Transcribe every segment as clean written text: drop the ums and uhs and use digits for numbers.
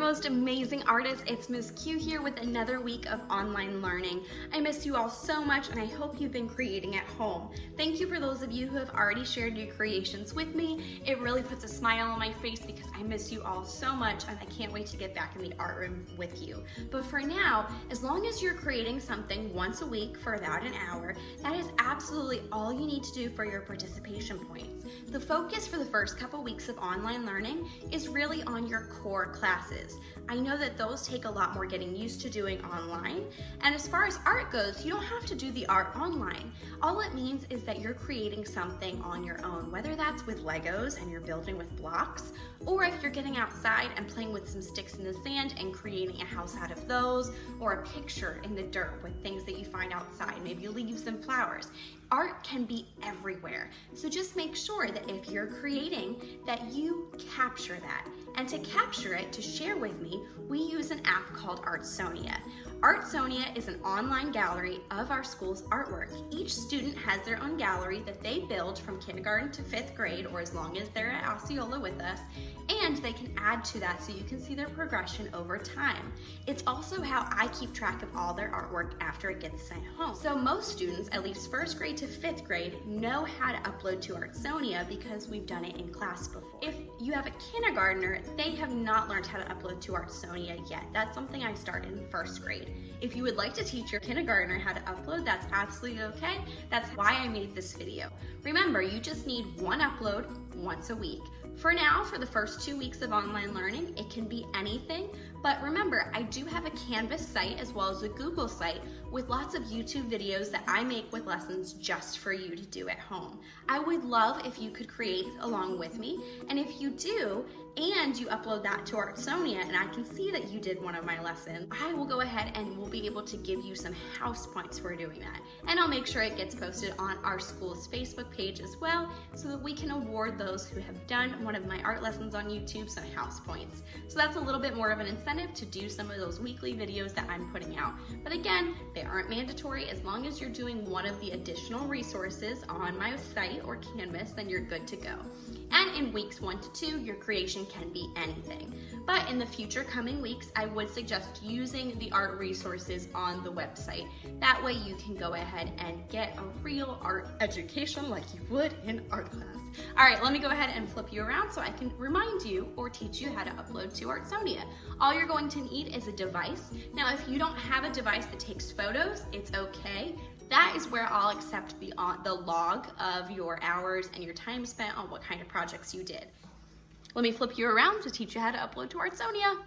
most amazing artists. It's Miss Q here with another week of online learning. I miss you all so much and I hope you've been creating at home. Thank you for those of you who have already shared your creations with me. It really puts a smile on my face because I miss you all so much and I can't wait to get back in the art room with you. But for now, as long as you're creating something once a week for about an hour, that is absolutely all you need to do for your participation points. The focus for the first couple weeks of online learning is really on your core classes. I know that those take a lot more getting used to doing online, and as far as art goes, you don't have to do the art online. All it means is that you're creating something on your own, whether that's with Legos and you're building with blocks, or if you're getting outside and playing with some sticks in the sand and creating a house out of those, or a picture in the dirt with things that you find outside, maybe leaves and flowers. Art can be everywhere. So just make sure that if you're creating, that you capture that. And to capture it, to share with me, we use an app called Artsonia. Artsonia is an online gallery of our school's artwork. Each student has their own gallery that they build from kindergarten to 5th grade, or as long as they're at Osceola with us, and they can add to that so you can see their progression over time. It's also how I keep track of all their artwork after it gets sent home. So most students, at least 1st grade to 5th grade, know how to upload to Artsonia because we've done it in class before. If you have a kindergartner, they have not learned how to upload to Artsonia yet. That's something I started in 1st grade. If you would like to teach your kindergartner how to upload, that's absolutely okay. That's why I made this video. Remember, you just need one upload once a week. For now, for the first 2 weeks of online learning, it can be anything, but remember, I do have a Canvas site as well as a Google site with lots of YouTube videos that I make with lessons just for you to do at home. I would love if you could create along with me, and if you do, and you upload that to Artsonia and I can see that you did one of my lessons, I will go ahead and we'll be able to give you some house points for doing that. And I'll make sure it gets posted on our school's Facebook page as well so that we can award those who have done one of my art lessons on YouTube some house points. So that's a little bit more of an incentive to do some of those weekly videos that I'm putting out. But again, they aren't mandatory. As long as you're doing one of the additional resources on my site or Canvas, then you're good to go. And in weeks 1 to 2, your creation can be anything. But in the future coming weeks, I would suggest using the art resources on the website. That way you can go ahead and get a real art education like you would in art class. All right, let me go ahead and flip you around so I can remind you or teach you how to upload to Artsonia. All you're going to need is a device. Now, if you don't have a device that takes photos, it's okay. That is where I'll accept the log of your hours and your time spent on what kind of projects you did. Let me flip you around to teach you how to upload to Artsonia.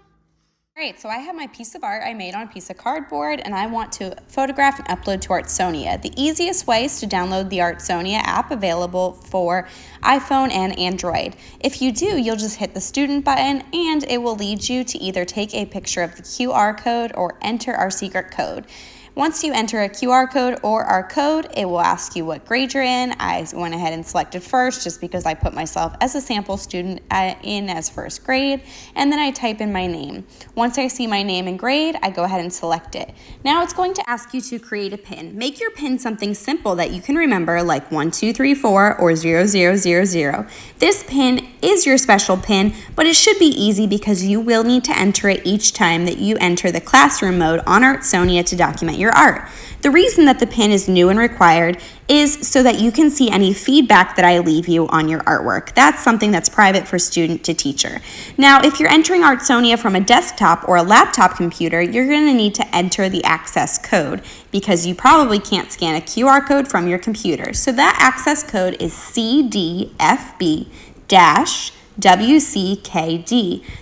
All right, so I have my piece of art I made on a piece of cardboard and I want to photograph and upload to Artsonia. The easiest way is to download the Artsonia app available for iPhone and Android. If you do, you'll just hit the student button and it will lead you to either take a picture of the QR code or enter our secret code. Once you enter a QR code or our code, it will ask you what grade you're in. I went ahead and selected first just because I put myself as a sample student in as 1st grade, and then I type in my name. Once I see my name and grade, I go ahead and select it. Now it's going to ask you to create a pin. Make your pin something simple that you can remember, like 1, 2, 3, 4 or 0, 0, 0, 0. This pin is your special pin, but it should be easy because you will need to enter it each time that you enter the classroom mode on Artsonia to document your art. The reason that the pin is new and required is so that you can see any feedback that I leave you on your artwork. That's something that's private for student to teacher. Now, if you're entering Artsonia from a desktop or a laptop computer, you're going to need to enter the access code because you probably can't scan a QR code from your computer. So that access code is CDFB-WCKD.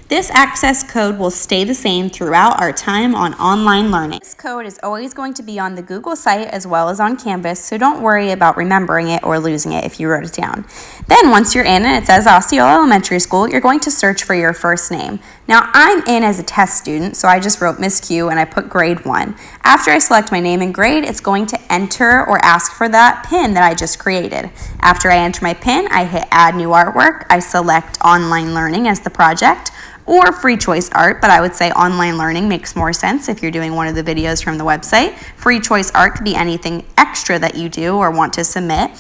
This access code will stay the same throughout our time on online learning. This code is always going to be on the Google site as well as on Canvas, so don't worry about remembering it or losing it if you wrote it down. Then once you're in and it says Osceola Elementary School, you're going to search for your first name. Now I'm in as a test student, so I just wrote Miss Q and I put grade 1. After I select my name and grade, it's going to enter or ask for that pin that I just created. After I enter my pin, I hit add new artwork. I select online learning as the project, or free choice art, but I would say online learning makes more sense if you're doing one of the videos from the website. Free choice art could be anything extra that you do or want to submit.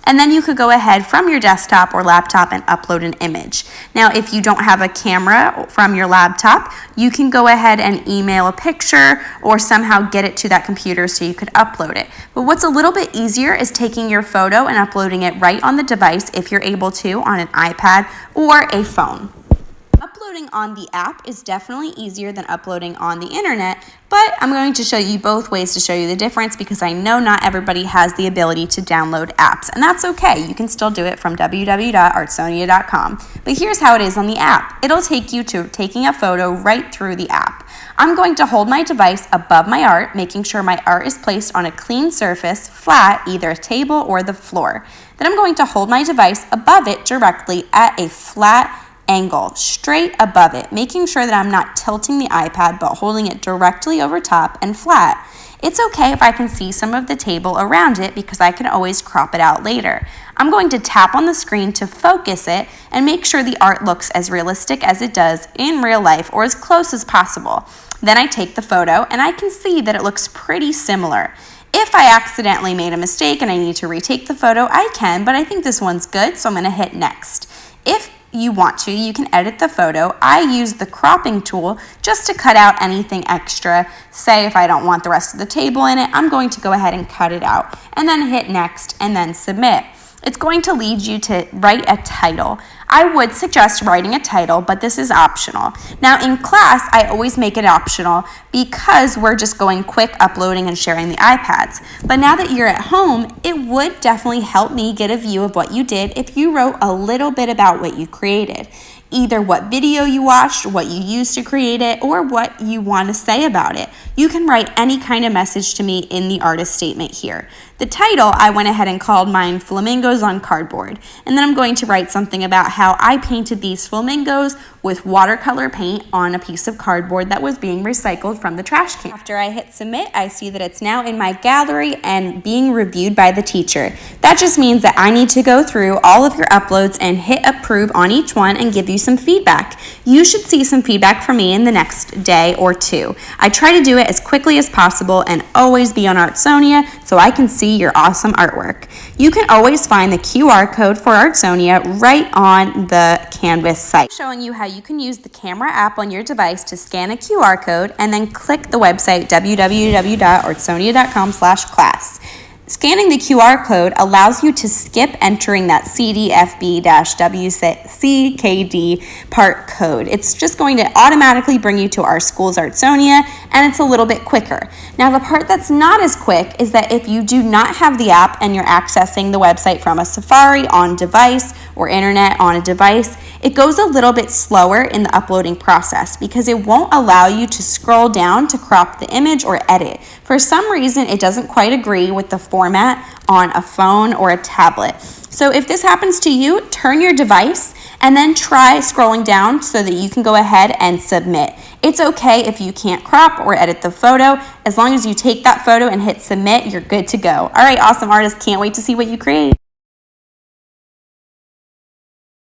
and then you could go ahead from your desktop or laptop and upload an image. Now, if you don't have a camera from your laptop, you can go ahead and email a picture or somehow get it to that computer so you could upload it. But what's a little bit easier is taking your photo and uploading it right on the device if you're able to on an iPad or a phone. Uploading on the app is definitely easier than uploading on the internet, but I'm going to show you both ways to show you the difference because I know not everybody has the ability to download apps, and that's okay. You can still do it from www.artsonia.com. But here's how it is on the app. It'll take you to taking a photo right through the app. I'm going to hold my device above my art, making sure my art is placed on a clean surface, flat, either a table or the floor. Then I'm going to hold my device above it directly at a flat angle, straight above it, making sure that I'm not tilting the iPad but holding it directly over top and flat. It's okay if I can see some of the table around it because I can always crop it out later. I'm going to tap on the screen to focus it and make sure the art looks as realistic as it does in real life or as close as possible. Then I take the photo and I can see that it looks pretty similar. If I accidentally made a mistake and I need to retake the photo, I can, but I think this one's good, so I'm going to hit next. If you want to, you can edit the photo. I use the cropping tool just to cut out anything extra. Say if I don't want the rest of the table in it, I'm going to go ahead and cut it out and then hit next and then submit. It's going to lead you to write a title. I would suggest writing a title, but this is optional. Now in class, I always make it optional because we're just going quick uploading and sharing the iPads. But now that you're at home, it would definitely help me get a view of what you did if you wrote a little bit about what you created. Either what video you watched, what you used to create it, or what you want to say about it. You can write any kind of message to me in the artist statement here. The title, I went ahead and called mine Flamingos on Cardboard. And then I'm going to write something about how I painted these flamingos with watercolor paint on a piece of cardboard that was being recycled from the trash can. After I hit submit, I see that it's now in my gallery and being reviewed by the teacher. That just means that I need to go through all of your uploads and hit approve on each one and give you some feedback. You should see some feedback from me in the next day or two. I try to do it as quickly as possible and always be on Artsonia so I can see your awesome artwork. You can always find the QR code for Artsonia right on the Canvas site. I'm showing you how you can use the camera app on your device to scan a QR code and then click the website www.artsonia.com/class. Scanning the QR code allows you to skip entering that CDFB-WCKD part code. It's just going to automatically bring you to our school's Artsonia, and it's a little bit quicker. Now, the part that's not as quick is that if you do not have the app and you're accessing the website from a Safari on device or internet on a device, it goes a little bit slower in the uploading process because it won't allow you to scroll down to crop the image or edit. For some reason, it doesn't quite agree with the format on a phone or a tablet. So if this happens to you, turn your device and then try scrolling down so that you can go ahead and submit. It's okay if you can't crop or edit the photo. As long as you take that photo and hit submit, you're good to go. All right, awesome artists, can't wait to see what you create.